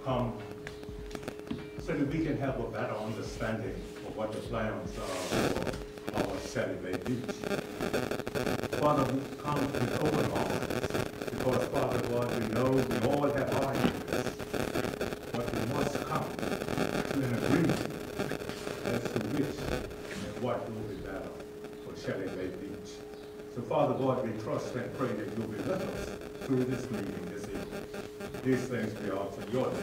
come so that we can have a better understanding of what the plans are for our Shelly Beach. Father, we come with open arms, because Father God, we know we all have our interests, but we must come to an agreement as to which and what will be better for Shelly Beach. So Father God, we trust and pray that you'll be with us through this meeting this evening. These things we ask in your name,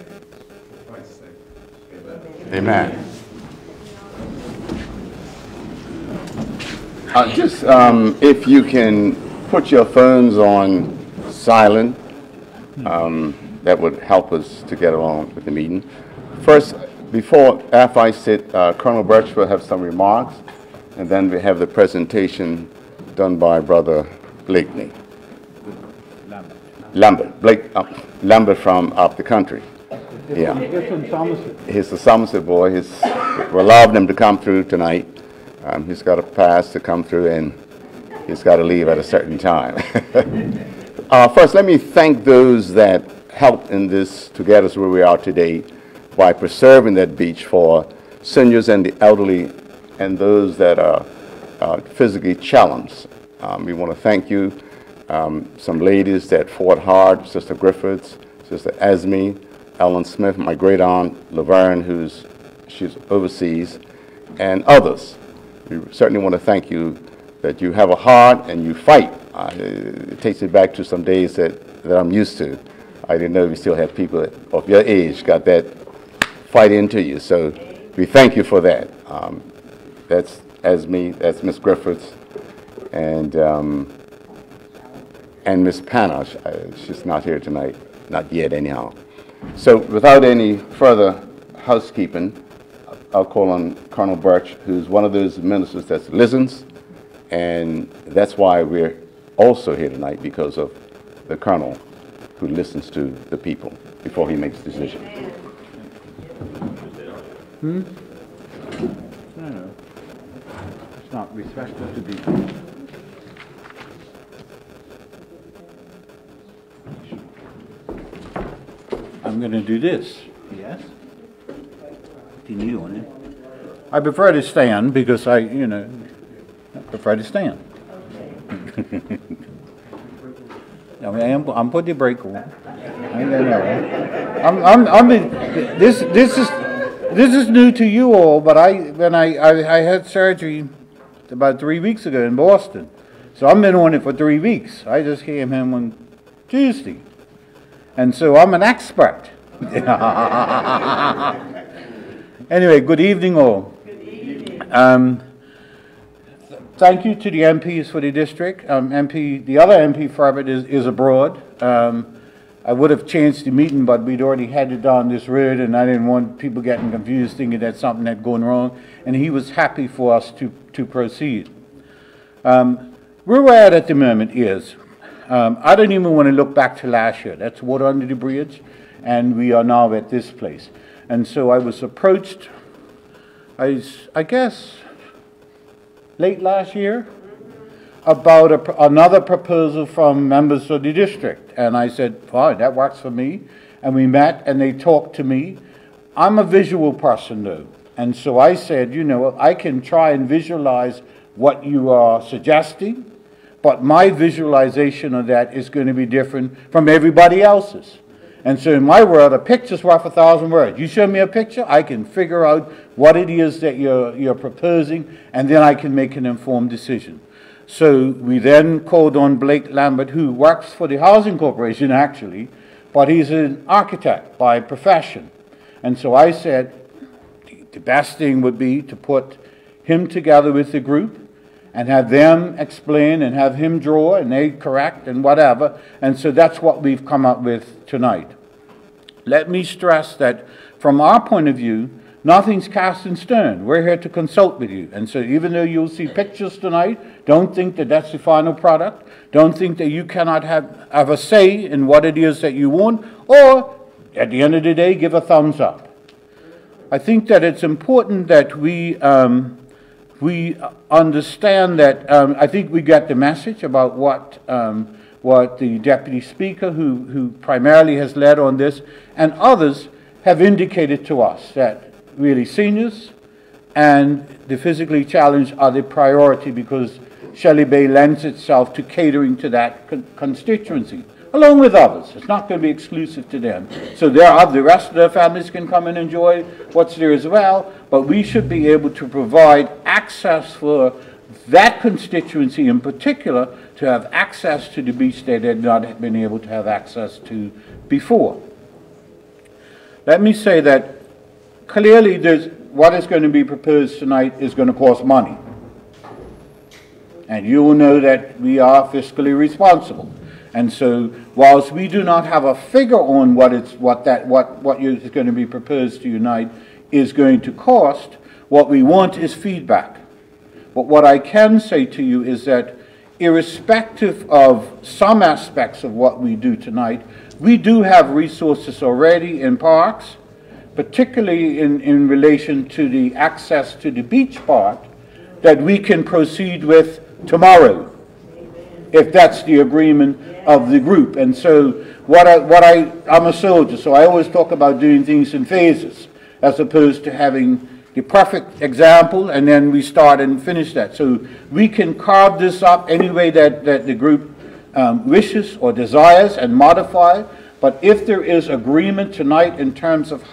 for Christ's sake. Amen. Just if you can put your phones on silent, that would help us to get along with the meeting. First, after I sit, Colonel Birch will have some remarks, and then we have the presentation done by Brother Blakeney. Lambert from up the country. Yeah. He's a Somerset boy. We're allowing him to come through tonight. He's got a pass to come through, and he's got to leave at a certain time. First, let me thank those that helped in this to get us where we are today by preserving that beach for seniors and the elderly and those that are physically challenged. We want to thank you. Some ladies that fought hard, Sister Griffiths, Sister Esme, Ellen Smith, my great aunt Laverne, she's overseas, and others. We certainly want to thank you that you have a heart and you fight. It takes me back to some days that I'm used to. I didn't know we still had people of your age got that fight into you. So we thank you for that. That's Esme, that's Miss Griffiths, and Miss Panna. She's not here tonight, not yet anyhow. So without any further housekeeping, I'll call on Colonel Birch, who's one of those ministers that listens, and that's why we're also here tonight, because of the Colonel who listens to the people before he makes decisions. No. It's not respectful to be. I'm going to do this. Yes? If you need on it. I prefer to stand because I prefer to stand. I'm putting the brake on. This is new to you all, but when I had surgery about 3 weeks ago in Boston, so I've been on it for 3 weeks. I just came in on Tuesday. And so I'm an expert. Anyway, good evening all. Good evening. Thank you to the MPs for the district. The other MP for it is abroad. I would have changed the meeting, but we'd already headed down this road, and I didn't want people getting confused thinking that something had gone wrong. And he was happy for us to proceed. Where we're at the moment is, I don't even want to look back to last year. That's water under the bridge, and we are now at this place. And so I was approached, I guess, late last year, about another proposal from members of the district. And I said, fine, that works for me. And we met, and they talked to me. I'm a visual person, though. And so I said, I can try and visualize what you are suggesting, but my visualization of that is going to be different from everybody else's. And so in my world, a picture's worth 1,000 words. You show me a picture, I can figure out what it is that you're proposing, and then I can make an informed decision. So we then called on Blake Lambert, who works for the Housing Corporation, actually, but he's an architect by profession. And so I said, the best thing would be to put him together with the group and have them explain and have him draw and they correct and whatever. And so that's what we've come up with tonight. Let me stress that from our point of view, nothing's cast in stone. We're here to consult with you. And so even though you'll see pictures tonight, don't think that that's the final product. Don't think that you cannot have a say in what it is that you want, or at the end of the day, give a thumbs up. I think that it's important that we understand that, I think we got the message about what the Deputy Speaker, who primarily has led on this, and others have indicated to us that really seniors and the physically challenged are the priority because Shelly Bay lends itself to catering to that constituency, along with others. It's not going to be exclusive to them. So the rest of their families can come and enjoy what's there as well, but we should be able to provide access for that constituency in particular to have access to the beach they had not been able to have access to before. Let me say that clearly what is going to be proposed tonight is going to cost money. And you will know that we are fiscally responsible. And so whilst we do not have a figure on what is going to be proposed to unite is going to cost, what we want is feedback. But what I can say to you is that irrespective of some aspects of what we do tonight, we do have resources already in parks, particularly in relation to the access to the beach part, that we can proceed with tomorrow, if that's the agreement of the group. And so I'm a soldier, so I always talk about doing things in phases, as opposed to having the perfect example and then we start and finish that. So we can carve this up any way that the group wishes or desires and modify. But if there is agreement tonight in terms of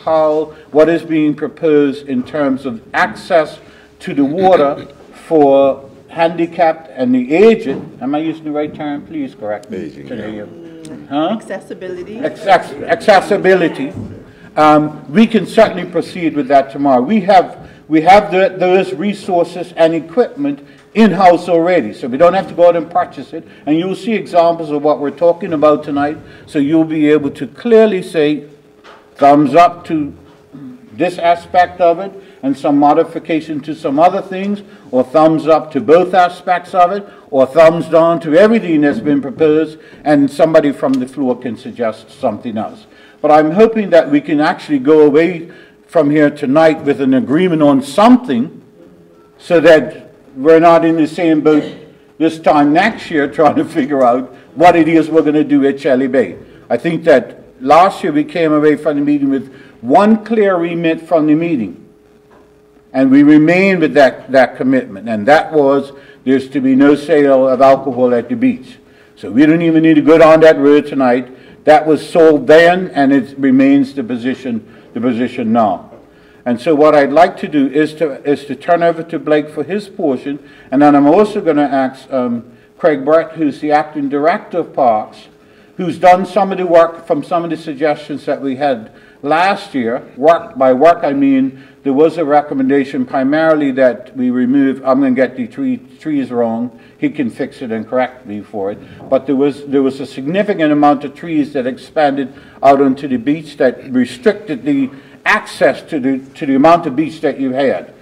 what is being proposed in terms of access to the water for handicapped and the aged, am I using the right term? Please correct me. Aging, huh? Accessibility. Accessibility. We can certainly proceed with that tomorrow. We have those resources and equipment in-house already, so we don't have to go out and purchase it. And you'll see examples of what we're talking about tonight, so you'll be able to clearly say thumbs up to this aspect of it and some modification to some other things, or thumbs up to both aspects of it, or thumbs down to everything that's been proposed, and somebody from the floor can suggest something else. But I'm hoping that we can actually go away from here tonight with an agreement on something, so that we're not in the same boat this time next year trying to figure out what it is we're going to do at Shelly Bay. I think that last year we came away from the meeting with one clear remit from the meeting. And we remain with that commitment. And that was, there's to be no sale of alcohol at the beach. So we don't even need to go down that road tonight. That was sold then, and it remains the position now. And so what I'd like to do is to turn over to Blake for his portion, and then I'm also going to ask Craig Brett, who's the acting director of Parks, who's done some of the work from some of the suggestions that we had last year. By work I mean there was a recommendation primarily that we remove, I'm going to get the trees wrong, he can fix it and correct me for it, but there was a significant amount of trees that expanded out onto the beach that restricted the access to the amount of beach that you had.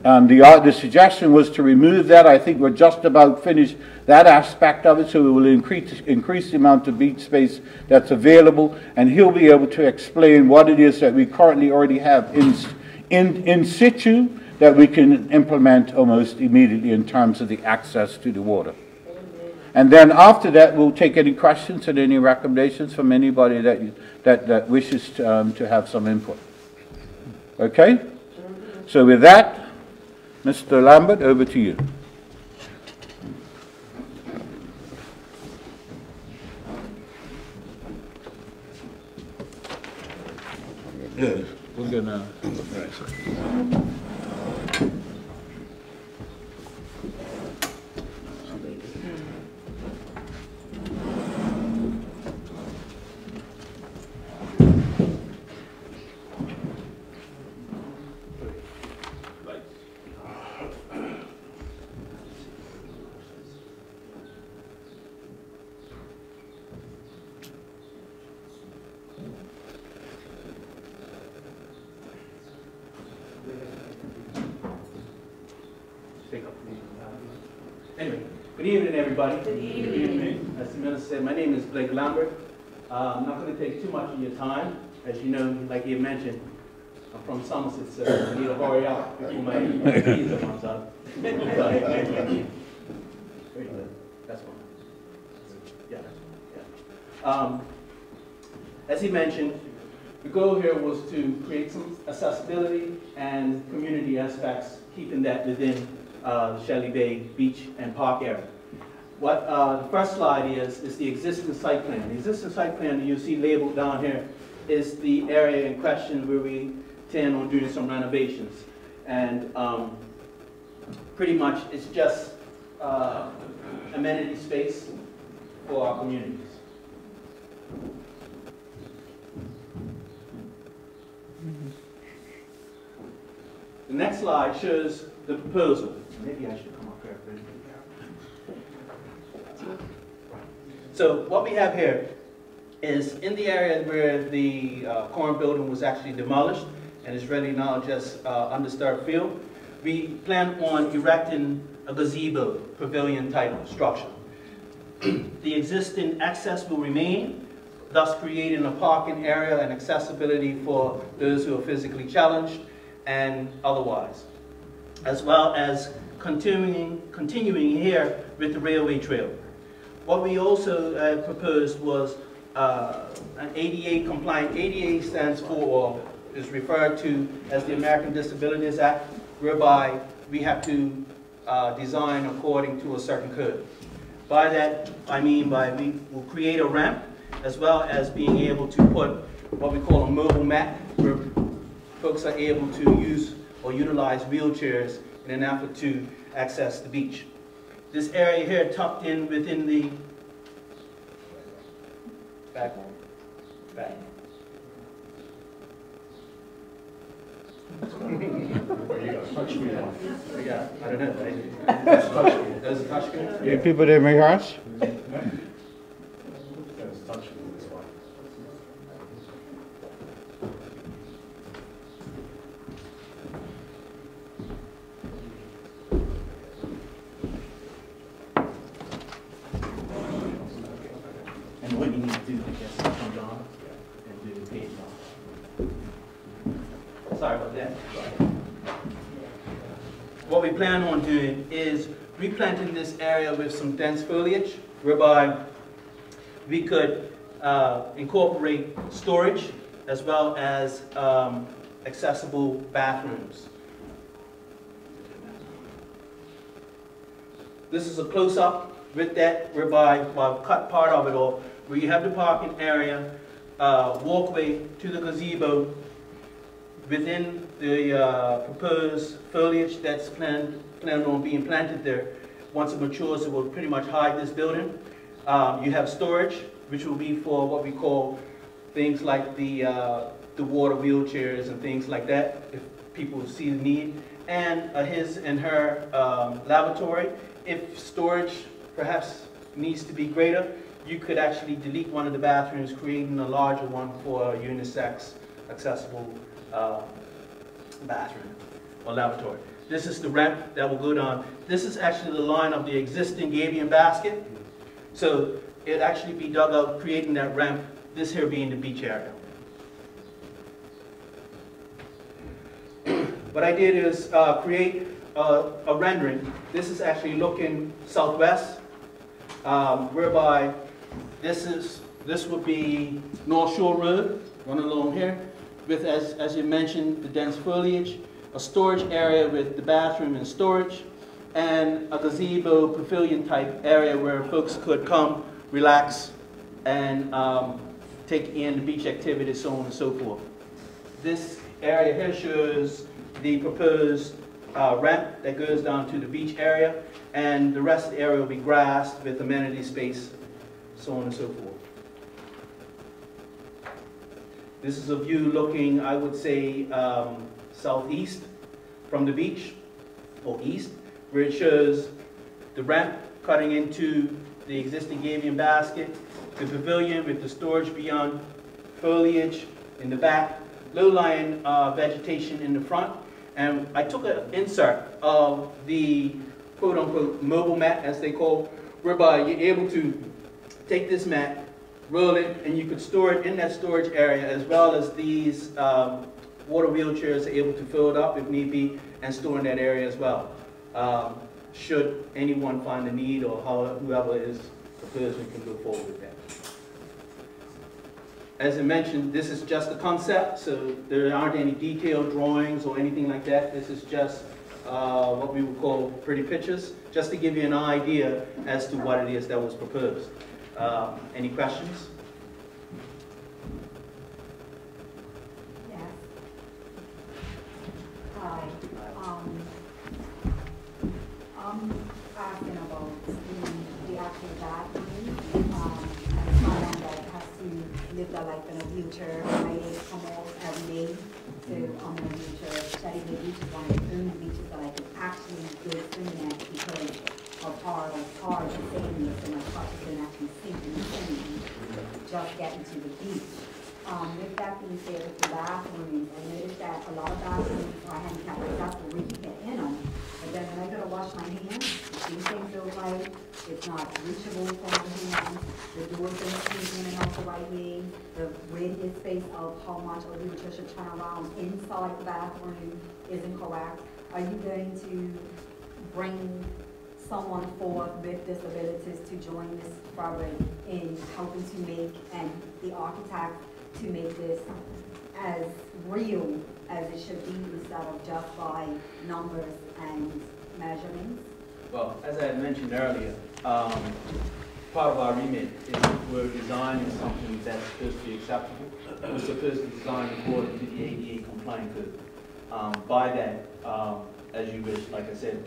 The suggestion was to remove that. I think we're just about finished that aspect of it, so we will increase the amount of beach space that's available, and he'll be able to explain what it is that we currently already have in situ that we can implement almost immediately in terms of the access to the water. And then after that, we'll take any questions and any recommendations from anybody that wishes to have some input. Okay? So with that, Mr. Lambert, over to you. Yeah, we're gonna. Anyway, good evening, everybody. Good evening. As the minister said, my name is Blake Lambert. I'm not going to take too much of your time. As you know, like you mentioned, I'm from Somerset, so I need to hurry up before my visa runs out. Very good. That's one. Yeah. As he mentioned, The goal here was to create some accessibility and community aspects, keeping that within the Shelly Bay Beach and Park area. What the first slide is the existing site plan. The existing site plan that you see labeled down here is the area in question where we intend on doing some renovations. And pretty much it's just amenity space for our communities. The next slide shows the proposal. Maybe I should come up here. So what we have here is in the area where the corn building was actually demolished and is really now just undisturbed field, we plan on erecting a gazebo, pavilion type structure. The existing access will remain, thus creating a parking area and accessibility for those who are physically challenged and otherwise, as well as continuing here with the railway trail. What we also proposed was an ADA compliant. ADA stands for, or is referred to as the American Disabilities Act, whereby we have to design according to a certain code. By that, I mean we will create a ramp, as well as being able to put what we call a mobile mat, where folks are able to use or utilize wheelchairs in an effort to access the beach. This area here tucked in within the back. Yeah, I don't know. There's a touchscreen. You people there, my house? And what you need to do, I guess, is come down and do the page off. Sorry about that. What we plan on doing is replanting this area with some dense foliage, whereby we could incorporate storage as well as accessible bathrooms. This is a close-up with that, whereby I've cut part of it off, where you have the parking area, walkway to the gazebo, within the proposed foliage that's planned on being planted there. Once it matures, it will pretty much hide this building. You have storage, which will be for what we call things like the water wheelchairs and things like that, if people see the need. And his and her lavatory. If storage perhaps needs to be greater, you could actually delete one of the bathrooms, creating a larger one for a unisex accessible bathroom or lavatory. This is the ramp that will go down. This is actually the line of the existing gabion basket. So it'd actually be dug out, creating that ramp, this here being the beach area. What I did is create a rendering. This is actually looking southwest, whereby this would be North Shore Road, running along here, with, as you mentioned, the dense foliage, a storage area with the bathroom and storage, and a gazebo pavilion type area where folks could come, relax, and take in the beach activities, so on and so forth. This area here shows the proposed ramp that goes down to the beach area, and the rest of the area will be grassed with amenity space, so on and so forth. This is a view looking, I would say, southeast from the beach, or east, where it shows the ramp cutting into the existing gabion basket, the pavilion with the storage beyond, foliage in the back, low-lying vegetation in the front. And I took an insert of the quote-unquote mobile mat, as they call, whereby you're able to take this mat, roll it, and you could store it in that storage area, as well as these water wheelchairs are able to fill it up if need be, and store in that area as well. Should anyone find the need, or whoever is proposing can go forward with that. as I mentioned, this is just a concept, so there aren't any detailed drawings or anything like that. This is just what we would call pretty pictures, just to give you an idea as to what it is that was proposed. Any questions? Yes. Hi. I'm asking about the actual bathroom. As someone that has to live their life in a wheelchair, my legs come off every day. So I'm in a wheelchair. Shelly Beach is one of the only beaches that I can actually go swimming at because of our sameness and my crutches can actually sink in the swimming, just getting to the beach. With that being said, with the bathrooms, I noticed that a lot of bathrooms are handicapped accessible where you can get in them. But then when I go to wash my hands, these things feel like it's not reachable for my hands. The doors don't squeeze in and out the right way. The radius space of how much a wheelchair should turn around inside the bathroom isn't correct. Are you going to bring someone forth with disabilities to join this program in helping to make, and the architect to make this as real as it should be instead of just by numbers and measurements? Well, as I had mentioned earlier, part of our remit is we're designing something that's supposed to be acceptable. We're supposed to design according to the ADA compliant code. By that, as you wish, like I said,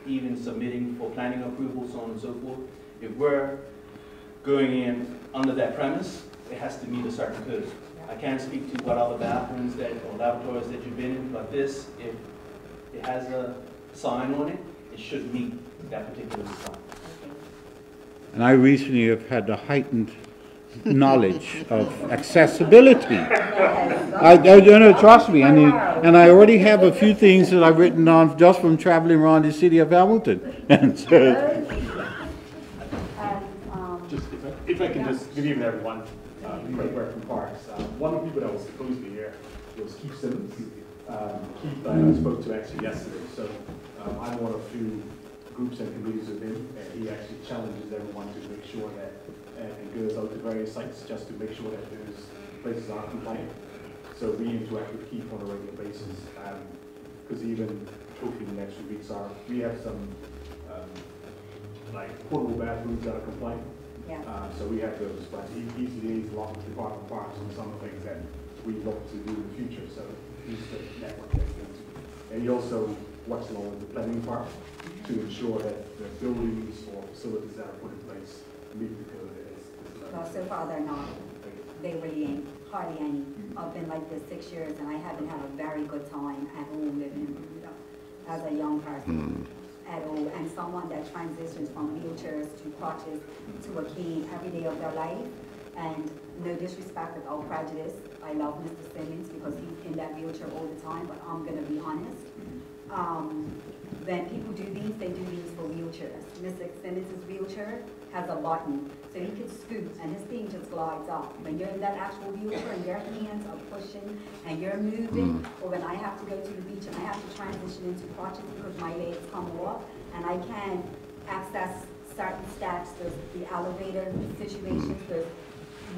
even submitting for planning approval, so on and so forth, if we're going in under that premise, it has to meet a certain code. I can't speak to what other bathrooms that, or laboratories that you've been in, but this, if it has a sign on it, it should meet that particular sign. And I recently have had a heightened knowledge of accessibility. I trust me, and I already have a few things that I've written on just from traveling around the city of Hamilton. And so, just if I can just good evening everyone. Craig Ware from Parks. One of the people that was supposed to be here was Keith Simmons. Keith I spoke to actually yesterday, so I'm one of a few groups and committees with him, and he actually challenges everyone to make sure that it goes out to various sites just to make sure that those places are compliant. So we interact with Keith on a regular basis, because even hopefully the next few weeks we have some like portable bathrooms that are compliant. Yeah. So we have those, but he's locked with the Department of Parks on some of the things that we look to do in the future. So he's the network that we go to. And he also works along with the planning part to ensure that the buildings or facilities that are put in place meet the code that is. Well, so far they're not. They really ain't, hardly any. I've been like this 6 years and I haven't had a very good time at home living in Bermuda as a young person. At all, and someone that transitions from wheelchairs to crutches to a cane every day of their life. And no disrespect without prejudice, I love Mr. Simmons because he's in that wheelchair all the time, but I'm going to be honest. When people do these, they do these for wheelchairs. Mr. Simmons' wheelchair has a button, so he can scoot and his thing just glides up. When you're in that actual wheelchair and your hands are pushing and you're moving, or when I have to go to the beach and I have to transition into crutches because my legs come off and I can't access certain steps, there's the elevator situations, there's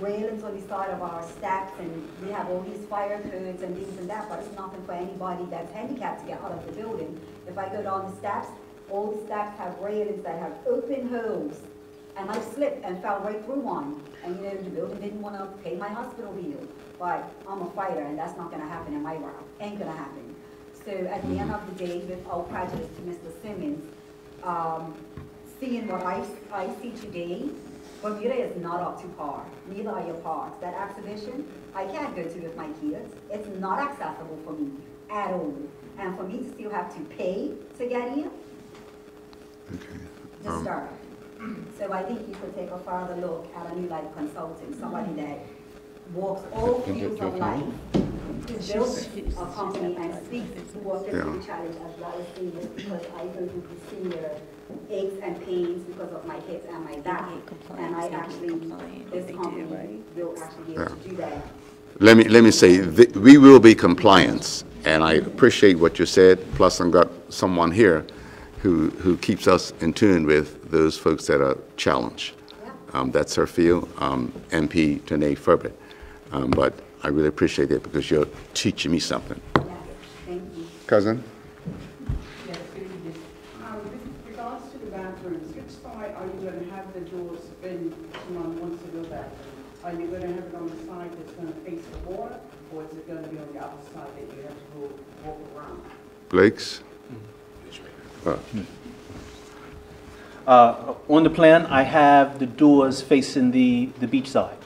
railings on the side of our steps, and we have all these fire codes and things and that, but it's nothing for anybody that's handicapped to get out of the building. If I go down the steps, all the steps have railings that have open holes, and I slipped and fell right through one. And you know, the building didn't want to pay my hospital bill, but I'm a fighter, and that's not going to happen in my world. Ain't going to happen. So at the end of the day, without prejudice to Mr. Simmons, seeing what I see today, Bermuda is not up to par. Neither are your parks. That exhibition, I can't go to with my kids. It's not accessible for me at all. And for me to still have to pay to get in, disturbed. So I think you could take a further look at a new life consultant, somebody that walks all fields of life, who builds a company and speaks to what is the challenge as well as seniors, because I go through the senior aches and pains because of my hips and my back. And I actually, this company will actually be able to do that. Let me say, we will be compliant, and I appreciate what you said, plus I've got someone here who keeps us in tune with those folks that are challenged. That's her field, MP Tanae Furbett. But I really appreciate it because you're teaching me something. Yes, thank you. Cousin? Yes, good evening. With regards to the bathrooms, which side are you going to have the doors when someone wants to go bathroom? Are you going to have it on the side that's going to face the water, or is it going to be on the other side that you have to go walk around? Blake's? On the plan, I have the doors facing the beach side.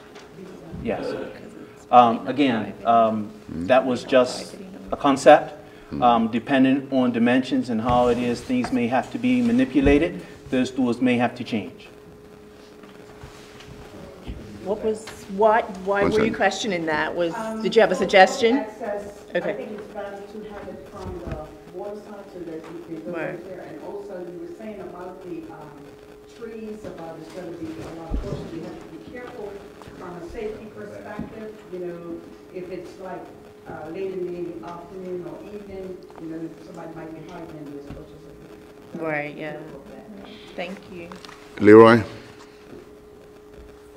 Yes. Again, that was just a concept. Depending on dimensions and how it is, things may have to be manipulated. Those doors may have to change. Why One were you second. questioning that? Did you have a suggestion? Access, Okay. I think it's better to have it from the water side so that you can go Right. right there. And also, you were saying about the trees, about there's going to be a lot of bushes. You have to be careful from a safety perspective. You know, if it's like late in the afternoon or evening, you know, somebody might be hiding in those bushes. So Right, be yeah. careful of that. Thank you. Leroy?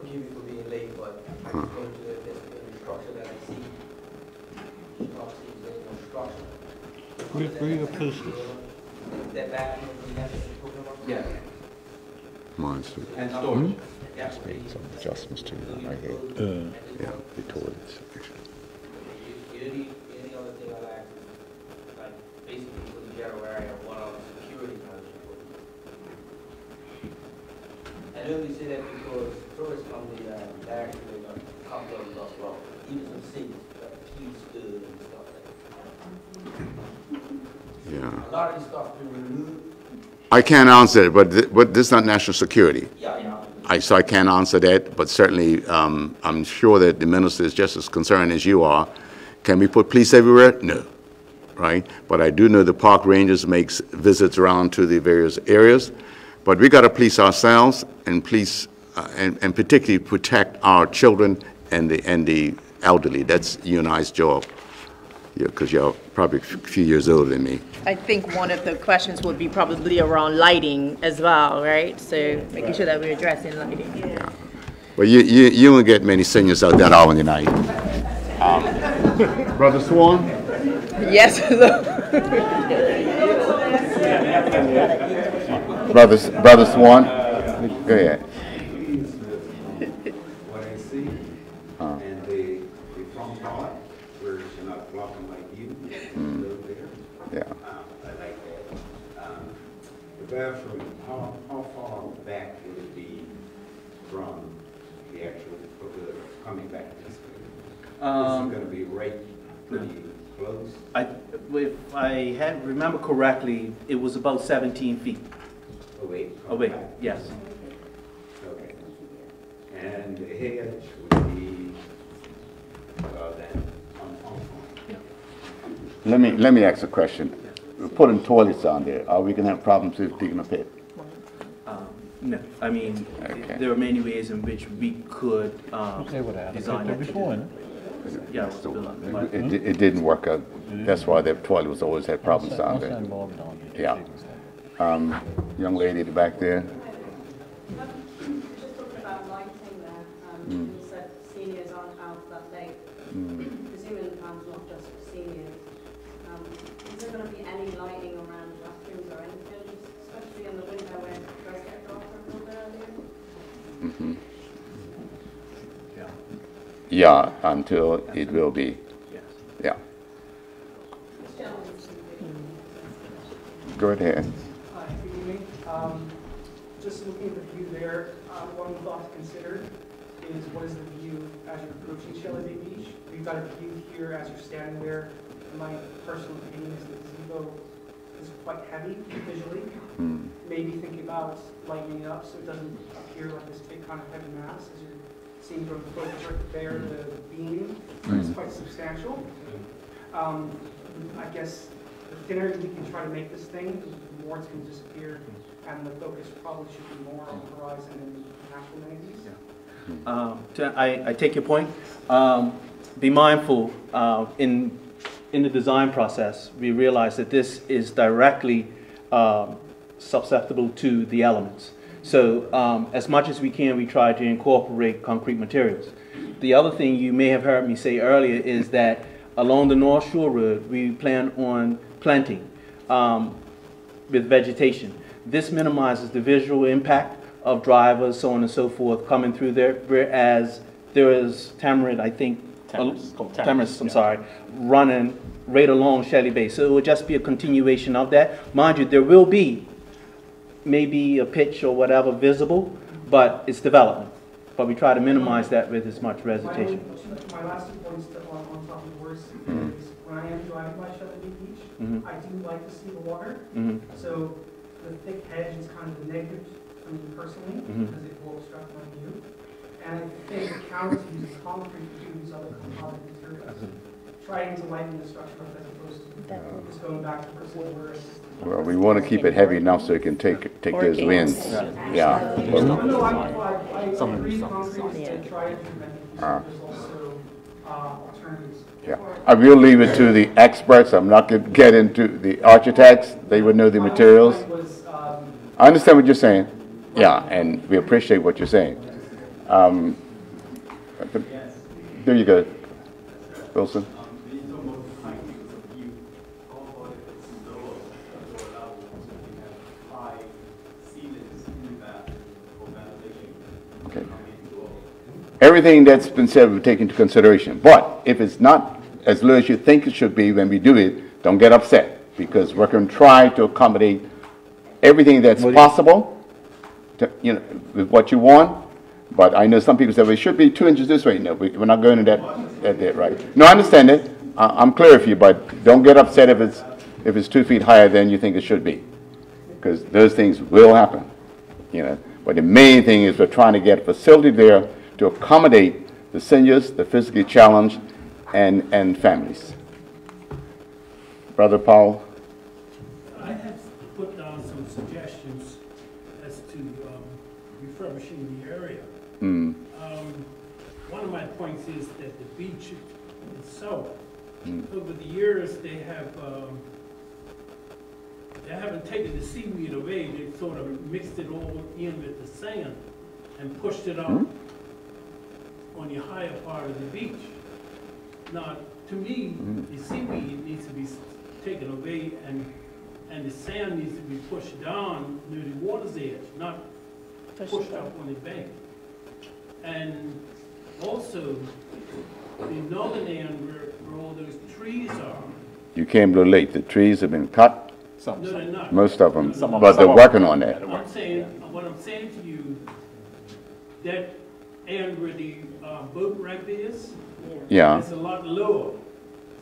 Forgive me for being late, but I just came to the structure that I see. Obviously, there's no structure. Where you posted? That bathroom we have to put them up? Yeah. Monster. And storage. Yeah. Some adjustments to right here. Yeah, the toilets. Any other thing I like is, like, basically for the general area, what are the security measures? I only say that because tourists come there, and actually they got a couple of them lost wrong. Even some cities, like keys stood and stuff like that. Yeah. A lot of this stuff been removed. I can't answer it, but this is not national security. Yeah. So I can't answer that, but certainly I'm sure that the minister is just as concerned as you are. Can we put police everywhere? No, right? But I do know the park rangers makes visits around to the various areas. But we got to police ourselves and police, and particularly protect our children and the elderly. That's you and I's job, because you're probably a few years older than me. I think one of the questions would be probably around lighting as well, right? So making sure that we're addressing lighting. Yeah. Well, you won't get many seniors out that hour in the night. Brother Swan? Yes. Brother Swan? Go ahead. What I see, and the front part, where it's not blocking my view, little there. Yeah. I like that. The bathroom, how far back would it be from the actual, coming back this way? Is it going to be right pretty close? If I remember correctly, it was about 17 feet Away? away. Yes. Okay. And the hedge would be then on. Let me ask a question. We're putting toilets on there. Are we going to have problems with digging a pit? No, I mean, Okay. there are many ways in which we could design it. Yeah, it was built, but It didn't work out. That's why the toilet was always had problems down there. Yeah. Young lady at the back there. Just talking about lighting there, you said seniors aren't out that late. Presuming the plan's not just for seniors. Is there going to be any lighting around bathrooms or anything, especially in the winter when it does get dark a little bit earlier? Yeah, until it will be. yes. Yeah. Go ahead. Hi, good evening. Just looking at the view there, one thought to consider is what is the view as you're approaching Shelly Beach? We've got a view here as you're standing there. My personal opinion is the gazebo is quite heavy visually. Maybe think about lightening it up so it doesn't appear like this big kind of heavy mass as you're seeing from the focus right there, the beam. It's quite substantial. I guess the thinner we can try to make this thing, the more it's going to disappear, and the focus probably should be more on the horizon and natural amenities. I take your point. Be mindful in the design process. We realize that this is directly susceptible to the elements. So as much as we can, we try to incorporate concrete materials. the other thing you may have heard me say earlier is that along the North Shore Road, we plan on planting with vegetation. This minimizes the visual impact of drivers, so on and so forth, coming through there, whereas there is Tamarind, I think, Tamarind, I'm sorry, running right along Shelly Bay. So it will just be a continuation of that. Mind you, there will be maybe a pitch or whatever visible, but it's development. But we try to minimize that with as much vegetation. My last 2 points on top of yours is when I am driving by Shelly Beach, I do like to see the water. So the thick hedge is kind of a negative for me personally because it will obstruct my view. And I think the county uses concrete to use other composite materials. Trying to lighten the structure up as opposed to just going back to person where it's. Well, we want to keep it heavy enough so it can take those winds. Yeah. No, I agree concrete is try to prevent it. There's also alternatives. Yeah. I will leave it to the experts. I'm not going to get into the architects. They would know the materials. I understand what you're saying. Yeah, and we appreciate what you're saying. There you go, Wilson. Okay. Everything that's been said we take into consideration. But if it's not as low as you think it should be when we do it, don't get upset, because we're going to try to accommodate everything that's possible to, you know, with what you want. But I know some people say, well, it should be 2 inches this way. No, we're not going to that right. No, I understand it. I'm clear with you, but don't get upset if it's 2 feet higher than you think it should be, because those things will happen, you know. But the main thing is we're trying to get a facility there to accommodate the seniors, the physically challenged, and families. Brother Powell? I have put down some suggestions as to refurbishing the area. One of my points is that the beach itself, over the years, they haven't taken the seaweed away. They've sort of mixed it all in with the sand and pushed it up on the higher part of the beach. Now, to me, the seaweed needs to be taken away and the sand needs to be pushed down near the water's edge, not pushed up on the bank. And also, the northern end where all those trees are. You came a little late. The trees have been cut. No, they're not. Most of them, but they're working on that. What I'm saying to you, that end where the boat ramp is, it's a lot lower.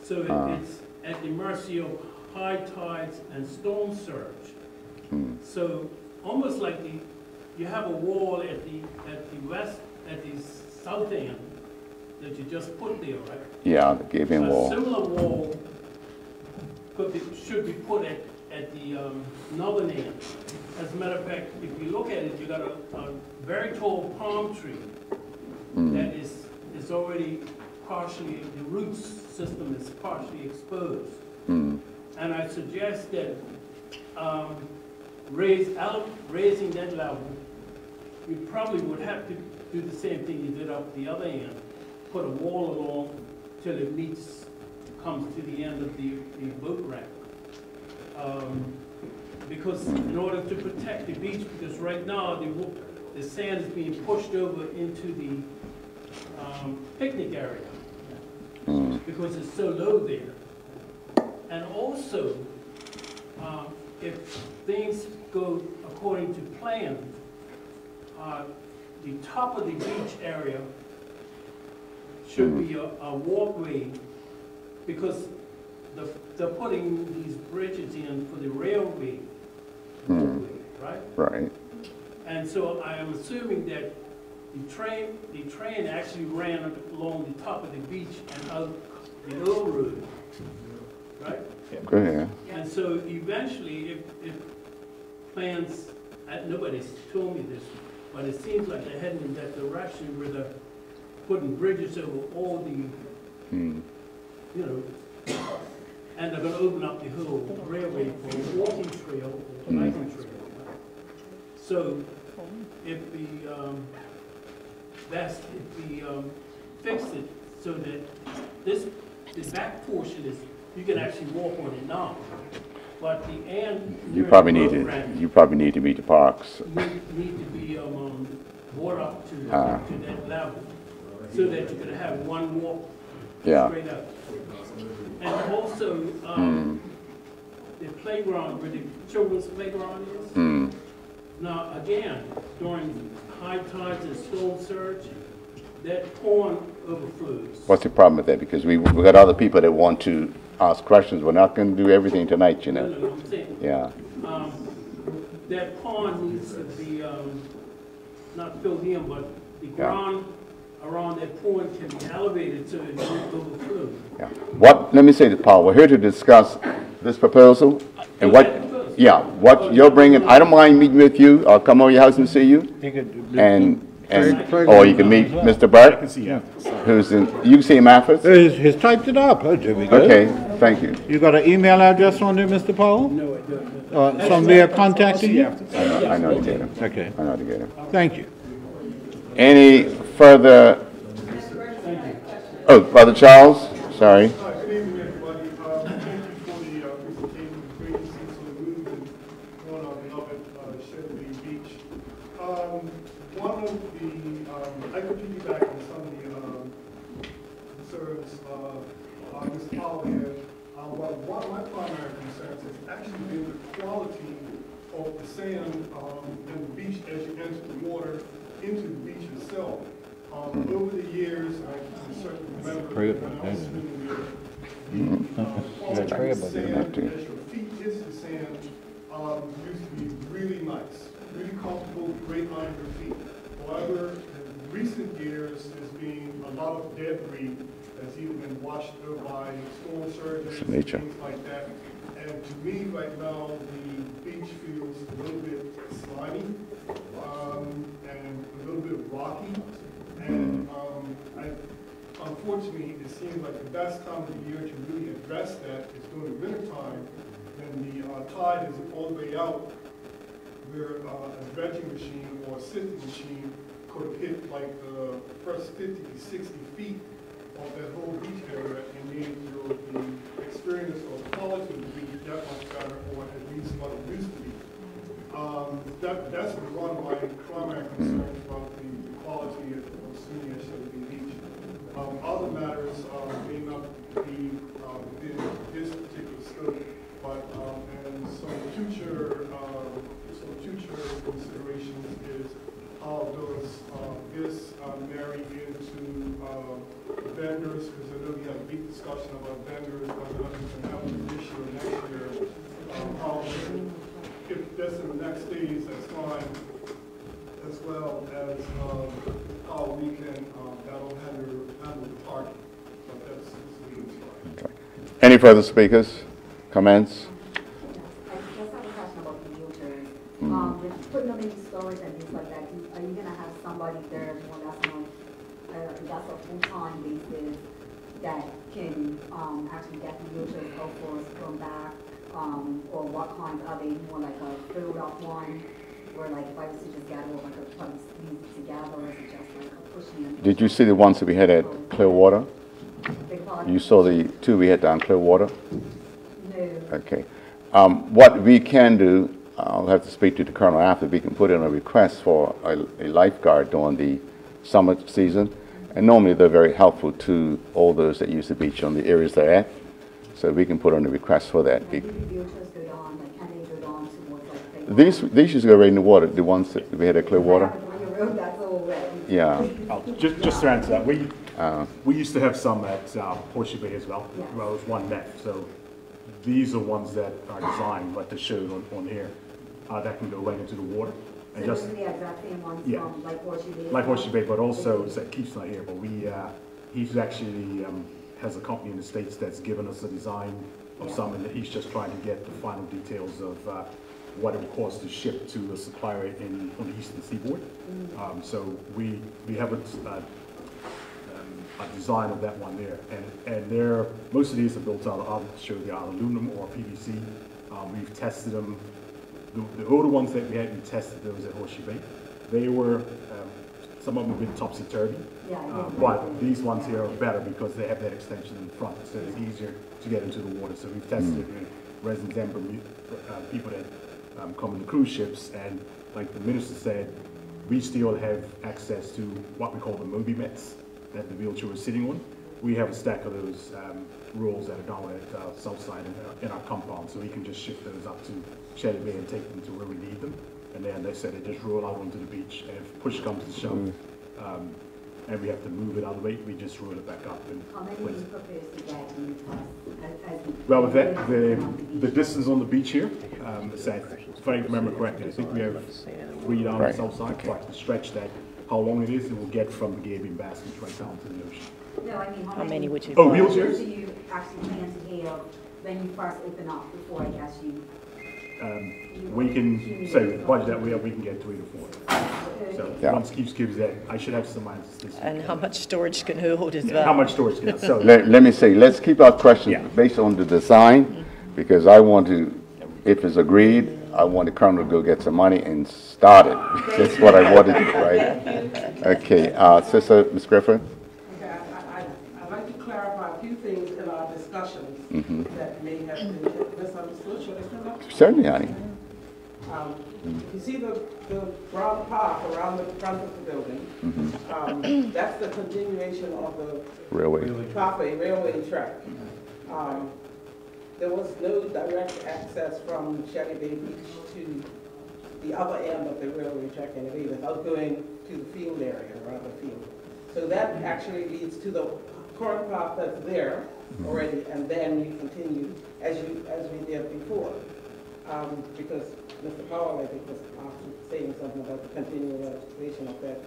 So it's at the mercy of high tides and storm surge. So almost like you have a wall at the south end that you just put there, right? Yeah, the cave-in wall. A similar wall should be put at the northern end. As a matter of fact, if you look at it, you got a very tall palm tree that is already partially, the root system is partially exposed. And I suggest that raising that level, you probably would have to do the same thing you did up the other end. Put a wall along till it comes to the end of the boat ramp. Because in order to protect the beach, because right now the sand is being pushed over into the picnic area because it's so low there. And also, if things go according to plan, the top of the beach area should be a walkway, because they're putting these bridges in for the railway walkway, right? Right. And so I am assuming that the train actually ran along the top of the beach and out the old road, right? Go ahead. And so eventually, if plans, nobody's told me this, but it seems like they're heading in that direction where they're putting bridges over all the, you know, and they're going to open up the whole railway for a walking trail or biking trail. So if the fix it so that the back portion is, you can actually walk on it now. But the end. You probably need to meet the parks. Need to be, brought up to that level, so that you can have one walk straight up. And also, the playground, where the children's playground is. Now, again, during high tides and storm surge, that pond overflows. What's the problem with that? Because we've got other people that want to ask questions. We're not going to do everything tonight, you know. No, I'm saying. Yeah. That pond needs to be, not filled in, but the ground around that pond can be elevated so it won't overflow. Yeah. Let me say this, Paul, we're here to discuss this proposal and what you're bringing. I don't mind meeting with you. I'll come over your house and see you. Or you can meet Mr. Burke, who's in, you can see him afterwards. He's typed it up. Oh, there we go. Okay, thank you. You got an email address on there, Mr. Powell? No, I don't. Somebody are contacting you? I know to get him. Okay. I know to get him. Thank you. Any further? Oh, Brother Charles, sorry. Good evening, everybody. Thank you for the presentation, great to see some movement going on beloved Shelly Beach. One of the, I could piggyback on some of the concerns Mr. Powell had. But one of my primary concerns has actually been the quality of the sand and the beach as you enter the water into the beach itself. Over the years, I can certainly remember when I was swimming there, the quality of the sand as your feet hits the sand used to be really nice, really comfortable, great on your feet. However, in recent years, there's been a lot of debris that's either been washed over by storm surges, things like that. And to me, right now, the beach feels a little bit slimy and a little bit rocky. And unfortunately, it seems like the best time of the year to really address that is during the winter time, when the tide is all the way out, where a dredging machine or a sifting machine could have hit like the first 50 to 60 feet of that whole beach area and made the experience or the quality of the beach that much better, or at least what it used to be. That's one of my primary concerns about the quality of swimming at Shelly Beach. Other matters may not be within this particular scope, but and some future considerations is how does this marry into vendors, because I know we had a big discussion about vendors, whether or not we can have them this year or next year. If that's in the next phase, that's fine, as well as how we can handle the parking. But that's okay. Any further speakers? Comments? I just have a question about the wheelchairs. With putting them in storage and things like that, are you going to have somebody there that's a full-time basis that can actually get the wheelchairs out for us from back? Or what kind, are they more like a filled up one, where like if I was to just get over, I could probably squeeze it together, or is it just like a pushing? Did you see the ones that we had at Clearwater? You saw the two we had down Clearwater? No. Okay. What we can do, I'll have to speak to the colonel after, we can put in a request for a lifeguard during the summer season. And normally they're very helpful to all those that use the beach on the areas they're at. So we can put on a request for that. These used to go right in the water, the ones that we had at Clearwater. Yeah. Just to answer that, we used to have some at Horseshoe Bay as well. Yes. Well, it was one net. So these are ones that are designed, like the show on here, that can go right into the water. And so just, the exact same ones from like Horseshoe Bay? Like Horseshoe Bay, but also Keith's not here, but he's actually has a company in the States that's given us a design of some, and he's just trying to get the final details of what it would cost to ship to a supplier on the eastern seaboard. So we have a design of that one there, and most of these are built out of, I'll show you, aluminum or PVC. We've tested them. The older ones that we had, we tested those at Horseshoe Bay. They were some of them have been topsy-turvy. Yeah, But these ones here are better because they have that extension in front, so it's easier to get into the water. So we've tested it with residents and people that come in the cruise ships, and like the minister said, we still have access to what we call the Moby mats that the wheelchair is sitting on. We have a stack of those rolls that are down at south side in our compound, so we can just shift those up to Shelly Bay and take them to where we need them. And then they said they just roll out onto the beach, and if push comes to shove, and we have to move it out of the way, we just roll it back up and place it. Well, with that, the distance on the beach here, if I remember correctly, I think we have 3 down the south side, so I can stretch that. How long it is, it will get from the gaming baskets right down to the ocean. No, I mean, How many would you? Oh, wheelchairs? do you actually plan to have when you first open up before I guess you? We can say with the budget that we have, we can get 3 to 4. So once Keeps gives that, I should have some answers this week. And how much storage can hold as well? How much storage can so Let me say, let's keep our questions based on the design, because I want to, if it's agreed, I want the colonel to go get some money and start it. That's what I wanted to do, right? Okay, Sister, Ms. Griffin? Okay, I'd like to clarify a few things in our discussions that may have been misunderstood. Should I stand up? Certainly, honey. You see the brown path around the front of the building. That's the continuation of the Railway. pathway, railway track. There was no direct access from Shelly Bay Beach to the other end of the railway track anyway, without going to the field area, around the field. So that actually leads to the current path that's there already, and then you continue as we did before. Because Mr. Powell, I think, was saying something about the continuation of that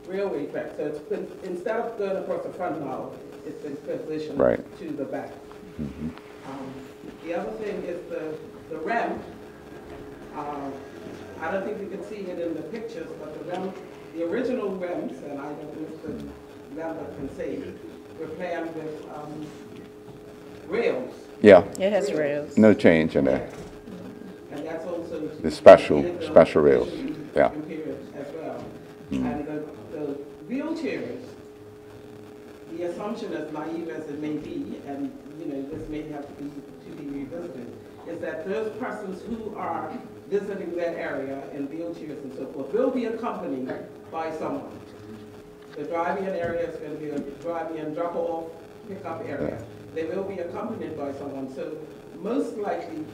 railway track. So it's been, instead of going across the front now, it's been positioned to the back. The other thing is the ramp. I don't think you can see it in the pictures, but the ramp, the original ramps, and I don't know if the Lambert can say, were planned with rails. Yeah. It has rails. No change in that. And that's also The special rails. Yeah. As well. And the wheelchairs, the assumption, as naive as it may be, and this may have to be revisited, is that those persons who are visiting that area in wheelchairs and so forth will be accompanied by someone. The drive-in area is going to be a drive-in, drop-off, pick-up area. They will be accompanied by someone. So most likely,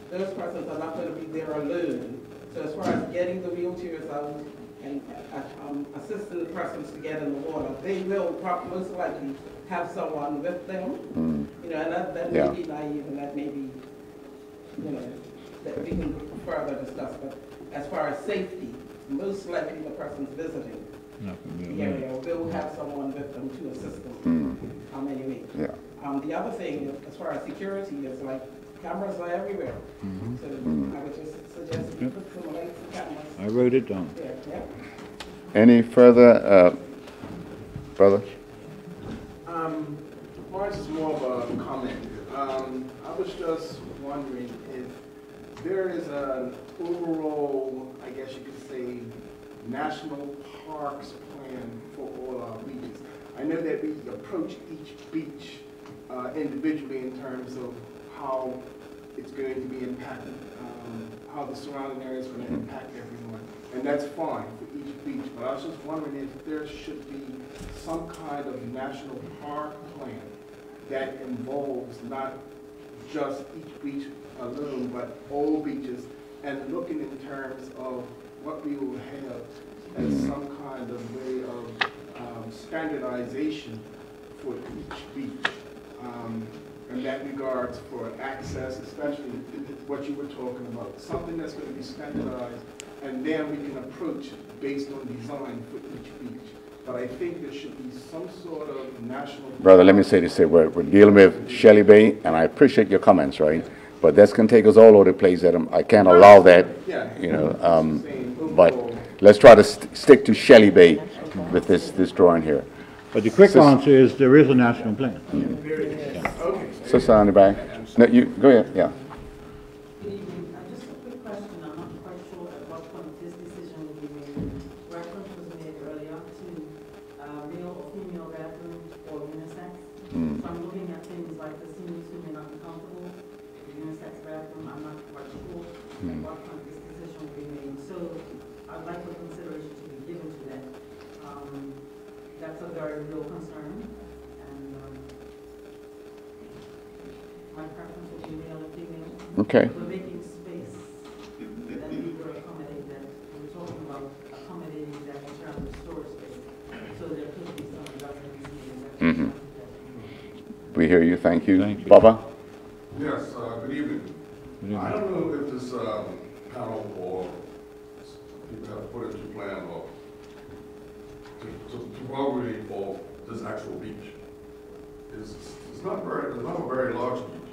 those persons are not going to be there alone. So as far as getting the wheelchairs out and assisting the persons to get in the water, they will most likely have someone with them. And that may be naive, and that may be, that we can further discuss. But as far as safety, most likely the persons visiting the area will have someone with them to assist them. Anyway. The other thing, as far as security, is like cameras are everywhere. So I would just suggest you put some lights and cameras. I wrote it down. Yeah. Any further, brother? Mine is more of a comment. I was just wondering if there is an overall, I guess you could say, national parks plan for all our beaches. I know that we approach each beach individually in terms of how it's going to be impacted, how the surrounding area is going to impact everyone. And that's fine for each beach, but I was just wondering if there should be some kind of national park plan that involves not just each beach alone, but all beaches, and looking in terms of what we will have as some kind of way of standardization for each beach. In that regards for access, especially what you were talking about, something that's going to be standardized, and then we can approach based on design for each beach. But I think there should be some sort of national... Brother, let me say this, we're dealing with Shelly Bay, and I appreciate your comments, right? But that's going to take us all over the place. I can't allow that, but let's try to stick to Shelly Bay with this drawing here. But the quick answer is there is a national plan. Sister on the back. No, you go ahead. Yeah. Good evening. Just a quick question. I'm not quite sure at what point this decision will be made. We're real concern. And my preference would be male and female. Okay. We're making space that we were accommodating that. We're talking about accommodating that in terms of storage space. So there could be some reduction. We hear you. Thank you. Bubba? Yes, good evening. I don't know if this panel or people have put into plan or to probably for this actual beach. It's not a very large beach.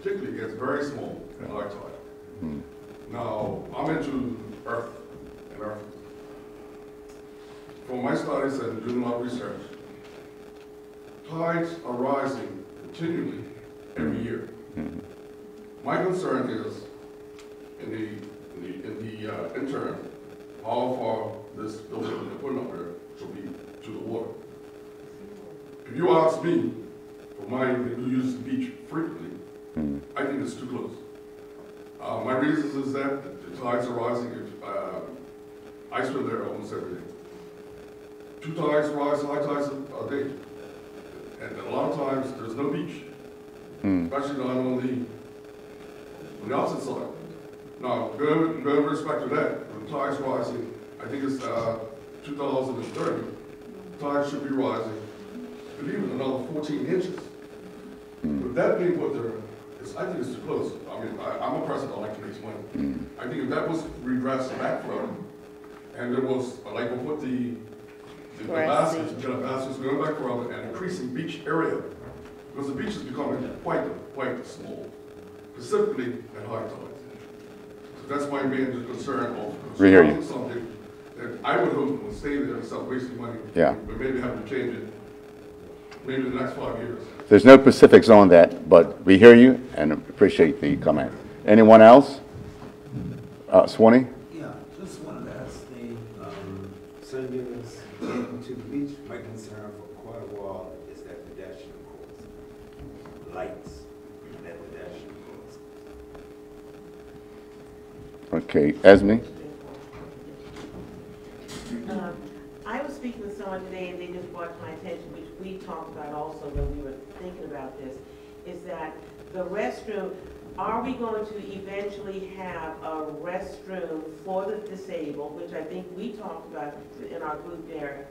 Particularly, it gets very small at high tide. Now, I'm into earth and earth. From my studies and doing my research, tides are rising continually every year. My concern is, in the interim, how far this building they're putting up there should be to the water. If you ask me, for my who uses the beach frequently, I think it's too close. My reasons is that the tides are rising. I swim there almost every day. 2 tides rise, high tides a day. And a lot of times there's no beach, especially not on the opposite side. Now, going with respect to that, when tides rising, I think it's 2030, tides should be rising, I believe it, another 14 inches. With that being put there, I think it's too close. I mean, I'm a person that like to make money. I think if that was redressed back from, and there was, like we put the baskets going back from and increasing beach area, because the beach is becoming quite small, specifically at high tide. So that's my main concern of constructing something that I would hope would stay there instead of wasting money. Yeah. But maybe have to change it, maybe in the next 5 years. There's no specifics on that, but we hear you and appreciate the comment. Anyone else? Swanee? Yeah, just wanted to ask the seniors getting to the beach. My concern for quite a while is that pedestrian course, lights, and that pedestrian course. Okay, Esme? I was speaking with someone today, and they just brought to my attention, which we talked about also when we were thinking about this, is that the restroom, are we going to eventually have a restroom for the disabled, which I think we talked about in our group there,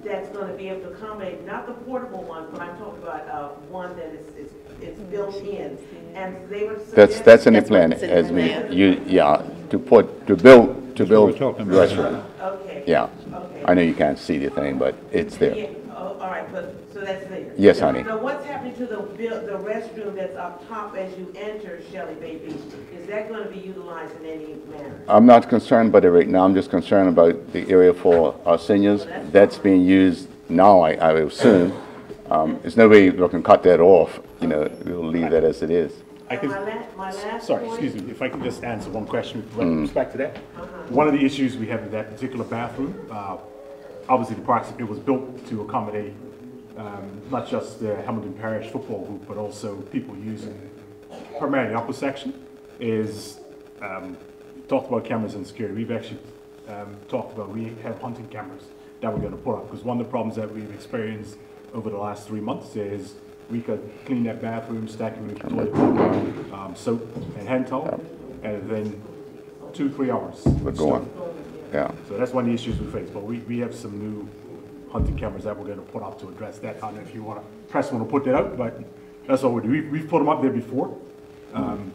that's going to be able to accommodate, not the portable one, but I'm talking about one that is built in. And they were That's in the plan, Esme. To build restaurant. Okay. Yeah. Okay. I know you can't see the thing, but it's there. Yeah. Oh, all right, but so that's there. Yes, honey. Now, what's happening to the restroom that's up top as you enter Shelly Bay Beach? Is that going to be utilized in any manner? I'm not concerned about it right now. I'm just concerned about the area for our seniors. That's being used now, I assume. There's no way we can cut that off. You know, we'll leave that as it is. Sorry, excuse me, if I can just answer one question with respect to that. One of the issues we have with that particular bathroom, obviously it was built to accommodate not just the Hamilton Parish football group, but also people using primarily the upper section, is talked about cameras and security. We've actually talked about, we have hunting cameras that we're going to put up, because one of the problems that we've experienced over the last 3 months is we could clean that bathroom, stack it with toilet paper, soap and hand towel, and then 2-3 hours. We're going. Yeah. So that's one of the issues we face. But we have some new hunting cameras that we're going to put up to address that. I don't know if you want to press one to put that out, but that's what we do. We've put them up there before,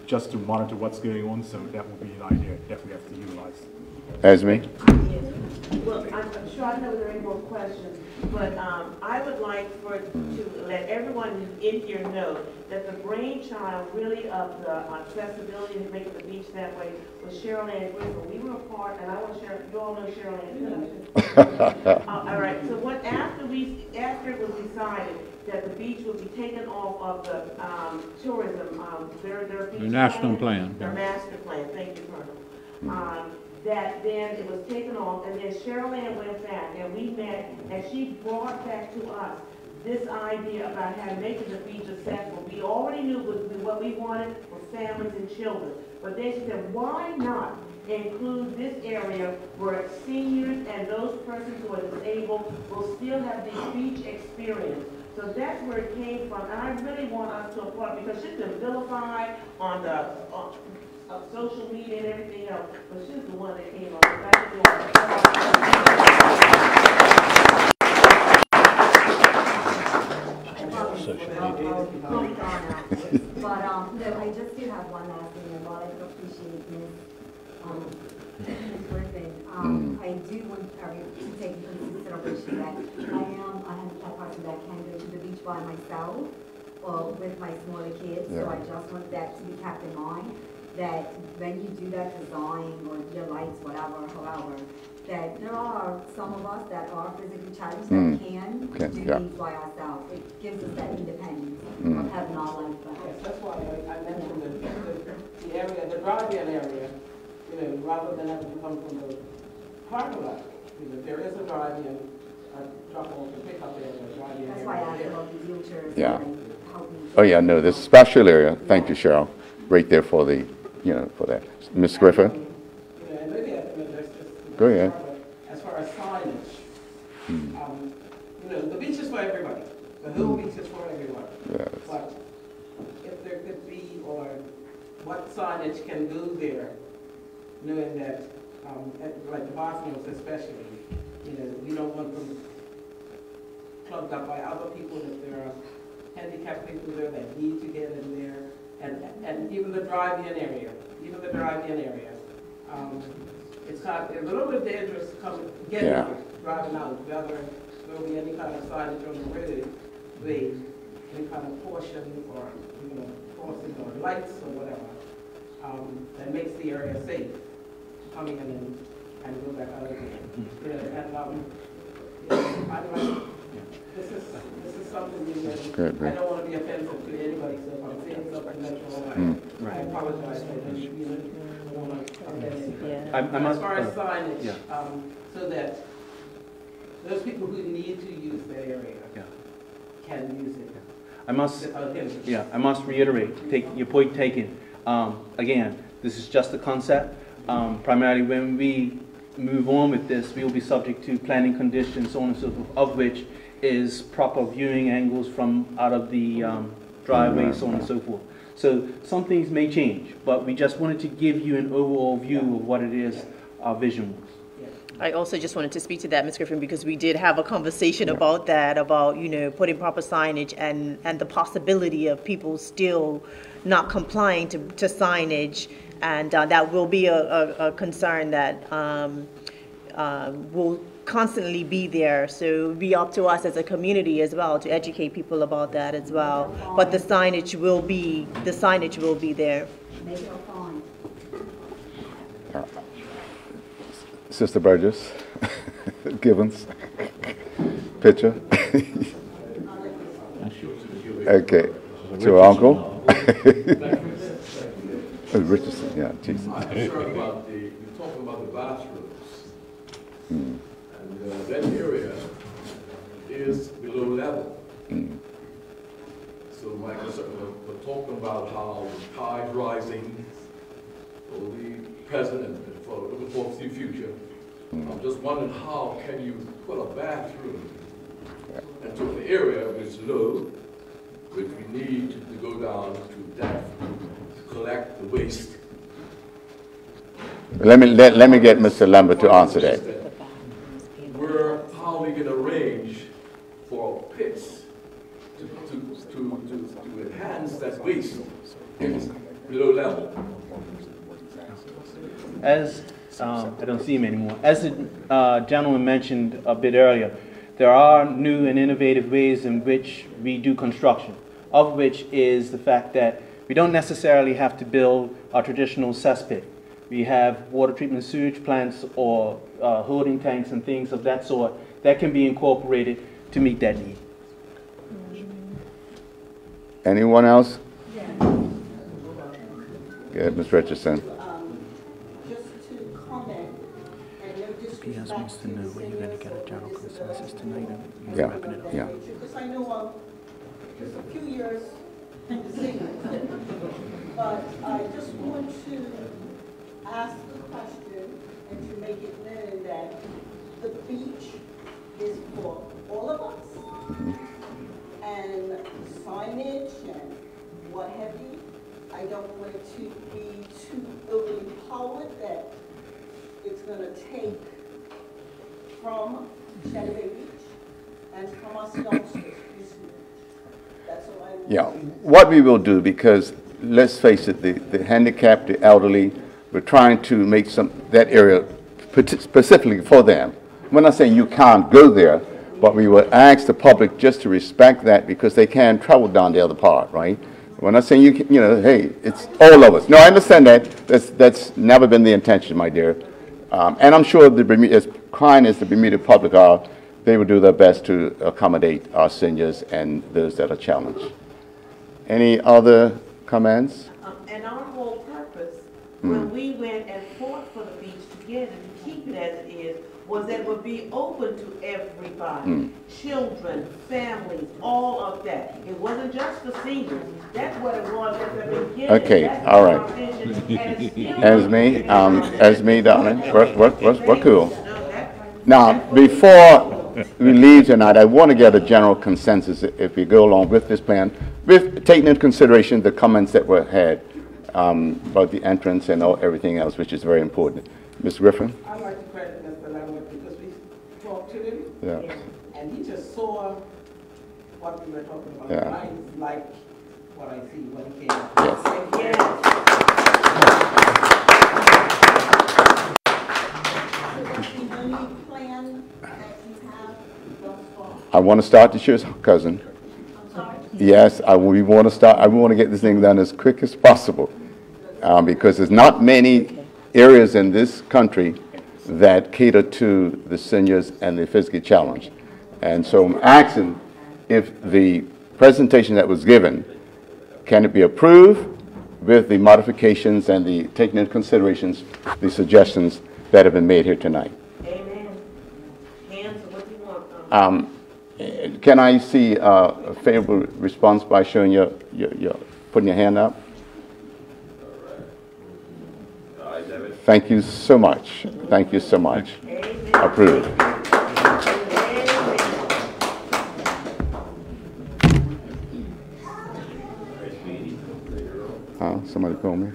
just to monitor what's going on. So that will be an idea definitely have to utilize. Esme? Well, I'm sure I know there are any more questions, but I would like to let everyone in here know that the brainchild really of the accessibility and making the beach that way was Cheryl Ann Griffin. We were a part, and I want to share, you all know Cheryl Ann Griffin. All right, so after it was decided that the beach would be taken off of the tourism, their beach national plan. Their master plan, thank you, Colonel. That then it was taken off, and then Cheryl Ann went back, and we met, and she brought back to us this idea about making the beach accessible. We already knew what we wanted for families and children, but then she said, why not include this area where seniors and those persons who are disabled will still have the beach experience. So that's where it came from, and I really want us to applaud, because she's been vilified on the social media and everything else, but she's the one that came up with But no, I just do have one last thing, and while I appreciate Ms. Griffin, I do want to take into consideration that I am a handicapped person that can go to the beach by myself or with my smaller kids, so I just want that to be kept in mind, that when you do that design or your lights, whatever, however, that there are some of us that are physically challenged that can do things by ourselves. It gives us that independence of having our life back. Yes, that's why I mentioned the area, the drive-in area, you know, rather than having to come from the parking lot. You know, there is a drive-in, a drop-off and pick-up area, drive-in. That's why I asked about the wheelchairs. Yeah. And helping. Oh, yeah, no, this special area, thank you, Cheryl, right there for the, you know, for that. Ms. Griffin? You know, and maybe that's just, Go ahead. As far as signage, you know, the beach is for everybody. The whole beach is for everyone. Yes. But if there could be, or what signage can go there, knowing that, like the bathrooms especially, you know, we don't want them plugged up by other people if there are handicapped people there that need to get in there, and even the drive-in area, it's a little bit dangerous getting out, driving out, whether there will be any kind of signage on the roadway, any kind of portion or, you know, crossing or lights or whatever, that makes the area safe, coming in and go back out again. You know, and I'm like, this is something you know, I don't want to be offensive to anybody, so if I'm saying something that's wrong, I apologize. I don't want to offend anybody. As far as signage, so that those people who need to use that area can use it. I must reiterate, take your point taken. Again, this is just a concept. Primarily when we move on with this, we will be subject to planning conditions, so on and so forth, of which is proper viewing angles from out of the driveway, so on and so forth. So some things may change, but we just wanted to give you an overall view of what it is our vision was. I also just wanted to speak to that, Ms. Griffin, because we did have a conversation about that, about, you know, putting proper signage and the possibility of people still not complying to signage, and that will be a concern that will constantly be there. So it will be up to us as a community as well to educate people about that as well. But the signage will be there. Make it a fine. Sister Burgess, Gibbons, picture. Okay, to her uncle. Richardson, yeah, Jesus. I'm concerned about you're talking about the bathrooms. And that area is below level. So my concern, we're talking about how the tide rising will be present and for the future. I'm just wondering, how can you put a bathroom into an area which is low, which we need to go down to that to collect the waste? Let me get Mr. Lambert to answer that. How we can arrange for pits to enhance that waste below level. As I don't see him anymore. As the gentleman mentioned a bit earlier, there are new and innovative ways in which we do construction, of which is the fact that we don't necessarily have to build a traditional cesspit. We have water treatment sewage plants or holding tanks and things of that sort that can be incorporated to meet that need. Anyone else? Yeah. Go ahead, Ms. Richardson. Just to comment, and no disrespect wants to know when you're going to get a general consensus tonight and Yeah. wrapping it up. Yeah. Because I know just a few years in the singing, but I just want to ask the question and to make it known that the beach is for all of us. And signage and what have you, I don't want it to be too overly powered that it's going to take from Shelly Beach and from us youngsters. That's all I want. Yeah, what we will do, because let's face it, the handicapped, the elderly, we're trying to make that area specifically for them. We're not saying you can't go there, but we will ask the public just to respect that because they can travel down the other part, right? We're not saying hey, it's all of us. No, I understand that. That's never been the intention, my dear. And I'm sure as kind as the Bermuda public are, they will do their best to accommodate our seniors and those that are challenged. Any other comments? And our whole purpose, when we went and fought for the beach to get it, to keep it as it is, was that it would be open to everybody. Children, families, all of that. It wasn't just the seniors. That's what it was at the beginning. Okay, all right. Esme, darling, we're cool. Now, before we leave tonight, I want to get a general consensus if we go along with this plan, with taking into consideration the comments that were had about the entrance and everything else, which is very important. Ms. Griffin? I'd like to credit Mr. Lambert because we talked to him, Yeah. and he just saw what we were talking about. Yeah. And I like what I see when he came. Yes. I want to start this year's cousin. Yes, we want to start. I want to get this thing done as quick as possible because there's not many areas in this country that cater to the seniors and the physically challenged. And so I'm asking if the presentation that was given, can it be approved with the modifications and the taking into considerations, the suggestions that have been made here tonight. Amen. Hands, what do you want? Can I see a favorable response by showing your putting your hand up? Thank you so much. Thank you so much. Approved. Somebody call me.